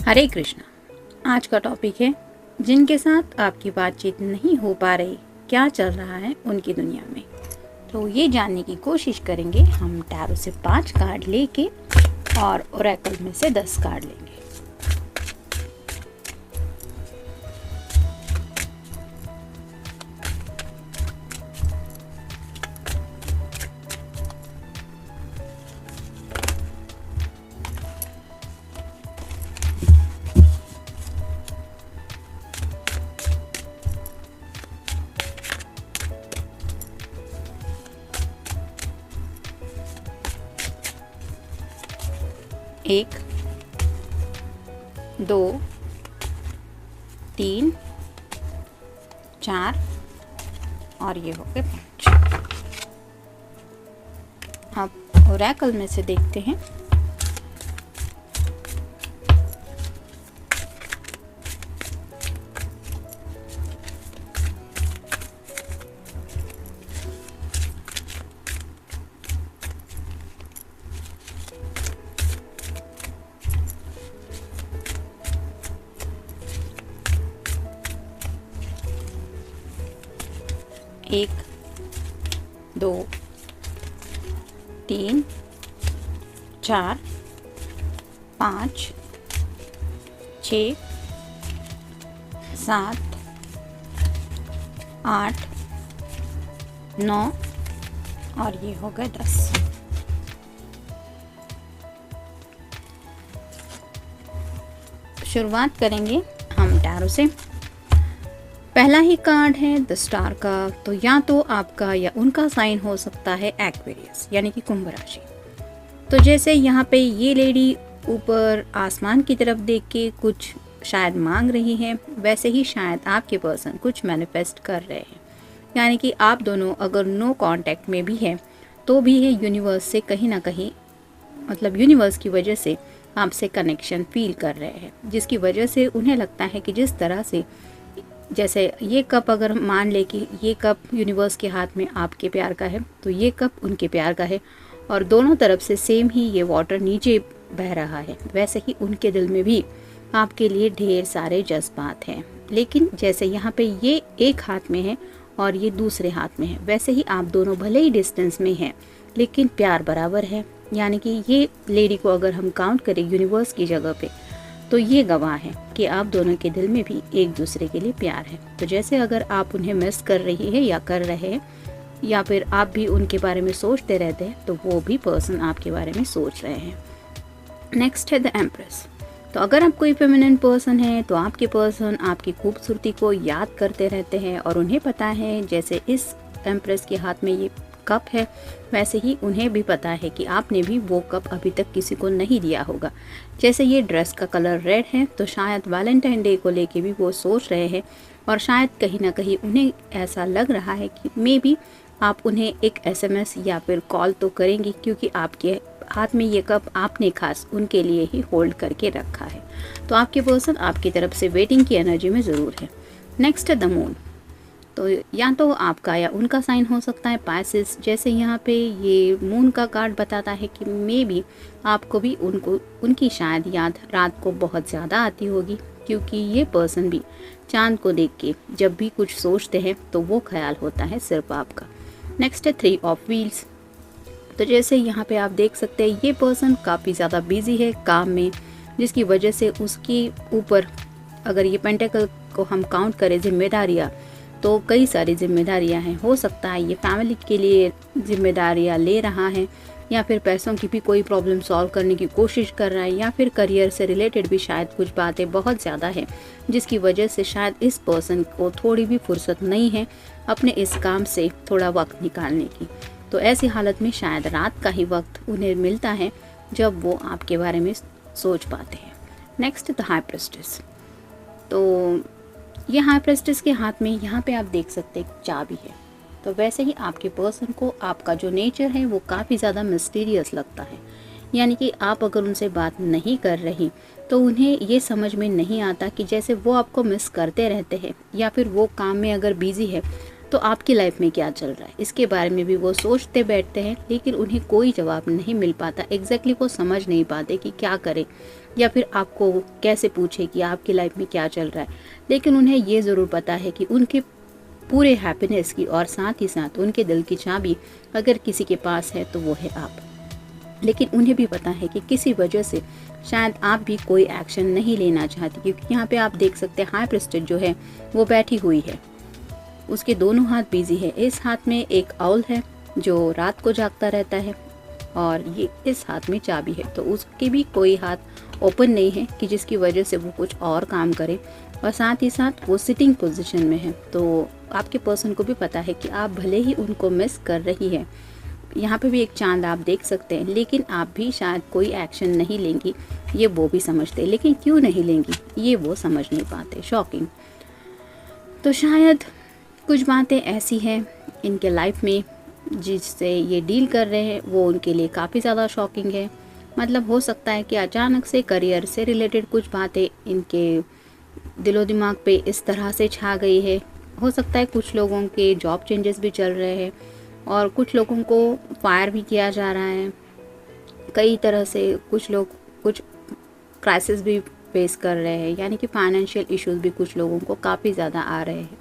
हरे कृष्णा। आज का टॉपिक है जिनके साथ आपकी बातचीत नहीं हो पा रही, क्या चल रहा है उनकी दुनिया में। तो ये जानने की कोशिश करेंगे हम टैरो से 5 कार्ड लेके और ओरेकल में से 10 कार्ड लेंगे। एक, 2, 3, 4 और ये हो गए 5। अब ओरेकल में से देखते हैं। एक, 2, 3, 4, 5, 6, 7, 8, 9 और ये हो गए 10। शुरुआत करेंगे हम टैरो से। पहला ही कार्ड है द स्टार का, तो या तो आपका या उनका साइन हो सकता है एक्वेरियस यानी कि कुंभ राशि। तो जैसे यहाँ पे ये लेडी ऊपर आसमान की तरफ देख के कुछ शायद मांग रही है, वैसे ही शायद आपके पर्सन कुछ मैनिफेस्ट कर रहे हैं। यानी कि आप दोनों अगर नो कांटेक्ट में भी हैं तो भी है यूनिवर्स से कहीं ना कहीं, मतलब यूनिवर्स की वजह से आपसे कनेक्शन फील कर रहे हैं, जिसकी वजह से उन्हें लगता है कि जिस तरह से, जैसे ये कप अगर मान ले कि ये कप यूनिवर्स के हाथ में आपके प्यार का है तो ये कप उनके प्यार का है और दोनों तरफ से सेम ही ये वाटर नीचे बह रहा है, वैसे ही उनके दिल में भी आपके लिए ढेर सारे जज्बात हैं। लेकिन जैसे यहाँ पे ये एक हाथ में है और ये दूसरे हाथ में है, वैसे ही आप दोनों भले ही डिस्टेंस में हैं लेकिन प्यार बराबर है। यानी कि ये लेडी को अगर हम काउंट करें यूनिवर्स की जगह पे तो ये गवाह है कि आप दोनों के दिल में भी एक दूसरे के लिए प्यार है। तो जैसे अगर आप उन्हें मिस कर रही है या कर रहे हैं या फिर आप भी उनके बारे में सोचते रहते हैं तो वो भी पर्सन आपके बारे में सोच रहे हैं। नेक्स्ट है द एम्प्रेस। तो अगर आप कोई फेमिनिन पर्सन है तो आपके पर्सन आपकी खूबसूरती को याद करते रहते हैं और उन्हें पता है, जैसे इस एम्प्रेस के हाथ में ये कप है वैसे ही उन्हें भी पता है कि आपने भी वो कप अभी तक किसी को नहीं दिया होगा। जैसे ये ड्रेस का कलर रेड है तो शायद वैलेंटाइन डे को लेके भी वो सोच रहे हैं और शायद कहीं ना कहीं उन्हें ऐसा लग रहा है कि मे बी आप उन्हें एक SMS या फिर कॉल तो करेंगी, क्योंकि आपके हाथ में ये कप आपने खास उनके लिए ही होल्ड करके रखा है। तो आपके पर्सन आपकी तरफ से वेटिंग की एनर्जी में ज़रूर है। नेक्स्ट है द मून। तो या तो आपका या उनका साइन हो सकता है पाइसेस। जैसे यहाँ पे ये मून का कार्ड बताता है कि मे बी आपको भी उनकी शायद याद रात को बहुत ज़्यादा आती होगी, क्योंकि ये पर्सन भी चांद को देख के जब भी कुछ सोचते हैं तो वो ख्याल होता है सिर्फ आपका। नेक्स्ट है 3 ऑफ व्हील्स। तो जैसे यहाँ पे आप देख सकते हैं ये पर्सन काफ़ी ज़्यादा बिजी है काम में, जिसकी वजह से उसके ऊपर, अगर ये पेंटेकल को हम काउंट करें जिम्मेदारियाँ, तो कई सारी जिम्मेदारियां हैं। हो सकता है ये फैमिली के लिए जिम्मेदारियां ले रहा है या फिर पैसों की भी कोई प्रॉब्लम सॉल्व करने की कोशिश कर रहा है या फिर करियर से रिलेटेड भी शायद कुछ बातें बहुत ज़्यादा है, जिसकी वजह से शायद इस पर्सन को थोड़ी भी फुर्सत नहीं है अपने इस काम से थोड़ा वक्त निकालने की। तो ऐसी हालत में शायद रात का ही वक्त उन्हें मिलता है जब वो आपके बारे में सोच पाते हैं। Next the high priestess. तो ये हाई प्रीस्टेस के हाथ में यहाँ पे आप देख सकते हैं चाबी है। तो वैसे ही आपके पर्सन को आपका जो नेचर है वो काफ़ी ज़्यादा मिस्टीरियस लगता है। यानी कि आप अगर उनसे बात नहीं कर रही तो उन्हें ये समझ में नहीं आता कि जैसे वो आपको मिस करते रहते हैं या फिर वो काम में अगर बिजी है तो आपकी लाइफ में क्या चल रहा है, इसके बारे में भी वो सोचते बैठते हैं, लेकिन उन्हें कोई जवाब नहीं मिल पाता। एग्जैक्टली वो समझ नहीं पाते कि क्या करें, या फिर आपको कैसे पूछे कि आपकी लाइफ में क्या चल रहा है। लेकिन उन्हें ये ज़रूर पता है कि उनके पूरे हैप्पीनेस की और साथ ही साथ उनके दिल की चाबी अगर किसी के पास है तो वो है आप। लेकिन उन्हें भी पता है कि किसी वजह से शायद आप भी कोई एक्शन नहीं लेना चाहती, क्योंकि यहाँ पे आप देख सकते हैं हाई प्रिस्टेस जो है वो बैठी हुई है, उसके दोनों हाथ बिजी है। इस हाथ में एक आउल है जो रात को जागता रहता है, और ये इस हाथ में चाबी है, तो उसके भी कोई हाथ ओपन नहीं है कि जिसकी वजह से वो कुछ और काम करे। और साथ ही साथ वो सिटिंग पोजीशन में है, तो आपके पर्सन को भी पता है कि आप भले ही उनको मिस कर रही है। यहाँ पे भी एक चांद आप देख सकते हैं, लेकिन आप भी शायद कोई एक्शन नहीं लेंगी, ये वो भी समझते हैं, लेकिन क्यों नहीं लेंगी ये वो समझ नहीं पाते। शॉकिंग। तो शायद कुछ बातें ऐसी हैं इनके लाइफ में जिससे ये डील कर रहे हैं, वो उनके लिए काफ़ी ज़्यादा शॉकिंग है। मतलब हो सकता है कि अचानक से करियर से रिलेटेड कुछ बातें इनके दिलो दिमाग पे इस तरह से छा गई है। हो सकता है कुछ लोगों के जॉब चेंजेस भी चल रहे हैं, और कुछ लोगों को फायर भी किया जा रहा है। कई तरह से कुछ लोग कुछ क्राइसिस भी फेस कर रहे हैं, यानी कि फाइनेंशियल इश्यूज भी कुछ लोगों को काफ़ी ज़्यादा आ रहे हैं।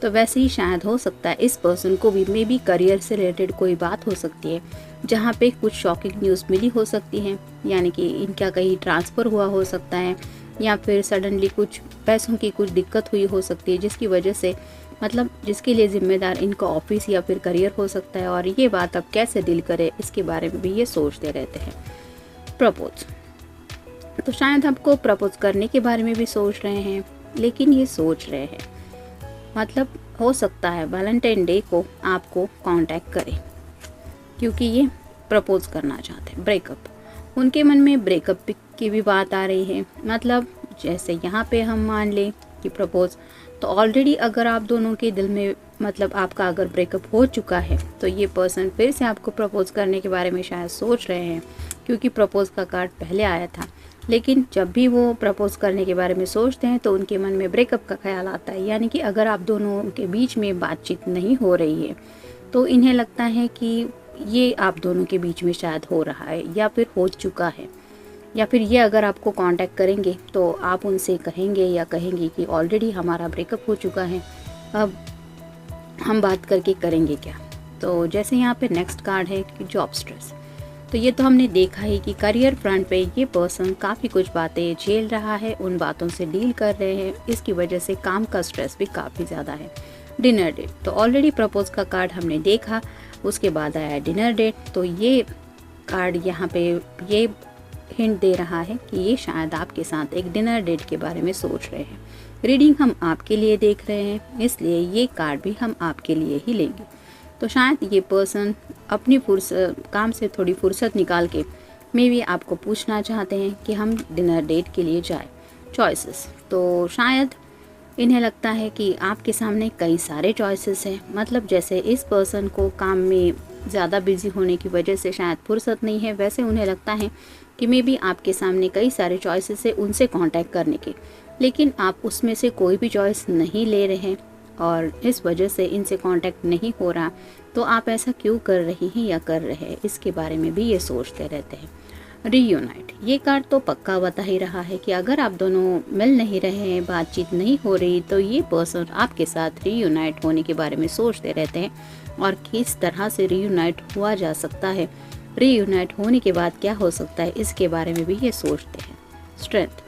तो वैसे ही शायद हो सकता है इस पर्सन को भी मे बी करियर से रिलेटेड कोई बात हो सकती है, जहाँ पे कुछ शॉकिंग न्यूज़ मिली हो सकती है, यानी कि इनका कहीं ट्रांसफ़र हुआ हो सकता है, या फिर सडनली कुछ पैसों की कुछ दिक्कत हुई हो सकती है, जिसकी वजह से मतलब जिसके लिए ज़िम्मेदार इनका ऑफिस या फिर करियर हो सकता है। और ये बात अब कैसे डील करे इसके बारे में भी ये सोचते रहते हैं। प्रपोज, तो शायद आपको प्रपोज करने के बारे में भी सोच रहे हैं, लेकिन ये सोच रहे हैं मतलब हो सकता है वैलेंटाइन डे को आपको कांटेक्ट करें, क्योंकि ये प्रपोज करना चाहते हैं। ब्रेकअप, उनके मन में ब्रेकअप की भी बात आ रही है। मतलब जैसे यहाँ पे हम मान लें कि प्रपोज, तो ऑलरेडी अगर आप दोनों के दिल में मतलब आपका अगर ब्रेकअप हो चुका है, तो ये पर्सन फिर से आपको प्रपोज करने के बारे में शायद सोच रहे हैं, क्योंकि प्रपोज का कार्ड पहले आया था। लेकिन जब भी वो प्रपोज करने के बारे में सोचते हैं तो उनके मन में ब्रेकअप का ख्याल आता है, यानी कि अगर आप दोनों के बीच में बातचीत नहीं हो रही है तो इन्हें लगता है कि ये आप दोनों के बीच में शायद हो रहा है या फिर हो चुका है। या फिर ये अगर आपको कांटेक्ट करेंगे तो आप उनसे कहेंगे या कहेंगी कि ऑलरेडी हमारा ब्रेकअप हो चुका है, अब हम बात करके करेंगे क्या। तो जैसे यहाँ पे नेक्स्ट कार्ड है कि जॉब स्ट्रेस, तो ये तो हमने देखा ही कि करियर फ्रंट पे ये पर्सन काफ़ी कुछ बातें झेल रहा है, उन बातों से डील कर रहे हैं, इसकी वजह से काम का स्ट्रेस भी काफ़ी ज़्यादा है। डिनर डेट, तो ऑलरेडी प्रपोज का कार्ड हमने देखा, उसके बाद आया डिनर डेट। तो ये कार्ड यहाँ पे ये हिंट दे रहा है कि ये शायद आपके साथ एक डिनर डेट के बारे में सोच रहे हैं। रीडिंग हम आपके लिए देख रहे हैं, इसलिए ये कार्ड भी हम आपके लिए ही लेंगे। तो शायद ये पर्सन अपनी काम से थोड़ी फुर्सत निकाल के मे बी आपको पूछना चाहते हैं कि हम डिनर डेट के लिए जाए। चॉइसेस, तो शायद इन्हें लगता है कि आपके सामने कई सारे चॉइसेस हैं। मतलब जैसे इस पर्सन को काम में ज़्यादा बिजी होने की वजह से शायद फुर्सत नहीं है, वैसे उन्हें लगता है कि मे बी आपके सामने कई सारे चॉइसेस है उनसे कांटेक्ट करने के, लेकिन आप उसमें से कोई भी चॉइस नहीं ले रहे हैं और इस वजह से इनसे कांटेक्ट नहीं हो रहा। तो आप ऐसा क्यों कर रही हैं या कर रहे हैं, इसके बारे में भी ये सोचते रहते हैं। रीयूनाइट, ये कार्ड तो पक्का बता ही रहा है कि अगर आप दोनों मिल नहीं रहे हैं, बातचीत नहीं हो रही, तो ये पर्सन आपके साथ रीयूनाइट होने के बारे में सोचते रहते हैं और किस तरह से रीयूनाइट हुआ जा सकता है, रीयूनाइट होने के बाद क्या हो सकता है, इसके बारे में भी ये सोचते हैं। स्ट्रेंथ,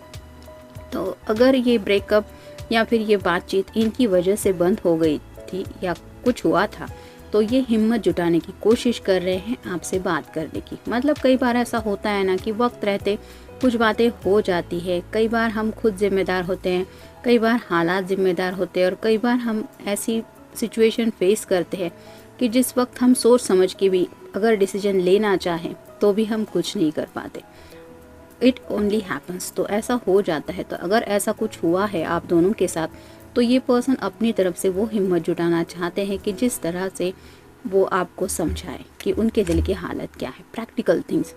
तो अगर ये ब्रेकअप या फिर ये बातचीत इनकी वजह से बंद हो गई थी या कुछ हुआ था, तो ये हिम्मत जुटाने की कोशिश कर रहे हैं आपसे बात करने की। मतलब कई बार ऐसा होता है ना कि वक्त रहते कुछ बातें हो जाती है, कई बार हम खुद जिम्मेदार होते हैं, कई बार हालात जिम्मेदार होते हैं, और कई बार हम ऐसी सिचुएशन फेस करते हैं कि जिस वक्त हम सोच समझ के भी अगर डिसीजन लेना चाहें तो भी हम कुछ नहीं कर पाते। इट ओनली हैपन्स, तो ऐसा हो जाता है। तो अगर ऐसा कुछ हुआ है आप दोनों के साथ, तो ये पर्सन अपनी तरफ से वो हिम्मत जुटाना चाहते हैं कि जिस तरह से वो आपको समझाए कि उनके दिल की हालत क्या है। प्रैक्टिकल थिंग्स,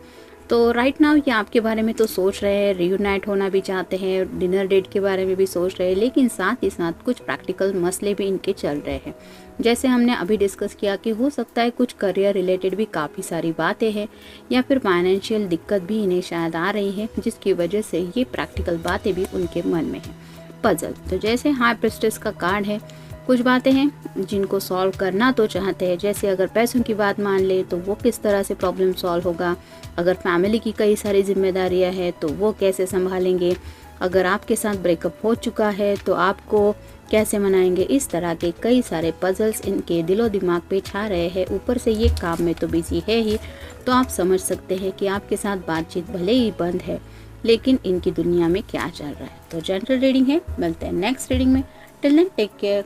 तो राइट नाउ ये आपके बारे में तो सोच रहे हैं, रियूनाइट होना भी चाहते हैं, डिनर डेट के बारे में भी सोच रहे हैं, लेकिन साथ ही साथ कुछ प्रैक्टिकल मसले भी इनके चल रहे हैं। जैसे हमने अभी डिस्कस किया कि हो सकता है कुछ करियर रिलेटेड भी काफ़ी सारी बातें हैं, या फिर फाइनेंशियल दिक्कत भी इन्हें शायद आ रही है, जिसकी वजह से ये प्रैक्टिकल बातें भी उनके मन में हैं। पजल, तो जैसे हाई प्रेस्टिस का कार्ड है, कुछ बातें हैं जिनको सॉल्व करना तो चाहते हैं। जैसे अगर पैसों की बात मान ले तो वो किस तरह से प्रॉब्लम सॉल्व होगा, अगर फैमिली की कई सारी जिम्मेदारियां हैं तो वो कैसे संभालेंगे, अगर आपके साथ ब्रेकअप हो चुका है तो आपको कैसे मनाएंगे। इस तरह के कई सारे पजल्स इनके दिलो दिमाग पे छा रहे हैं। ऊपर से ये काम में तो बिजी है ही, तो आप समझ सकते हैं कि आपके साथ बातचीत भले ही बंद है, लेकिन इनकी दुनिया में क्या चल रहा है। तो जनरल रीडिंग है, मिलते हैं नेक्स्ट रीडिंग में। Till then take care.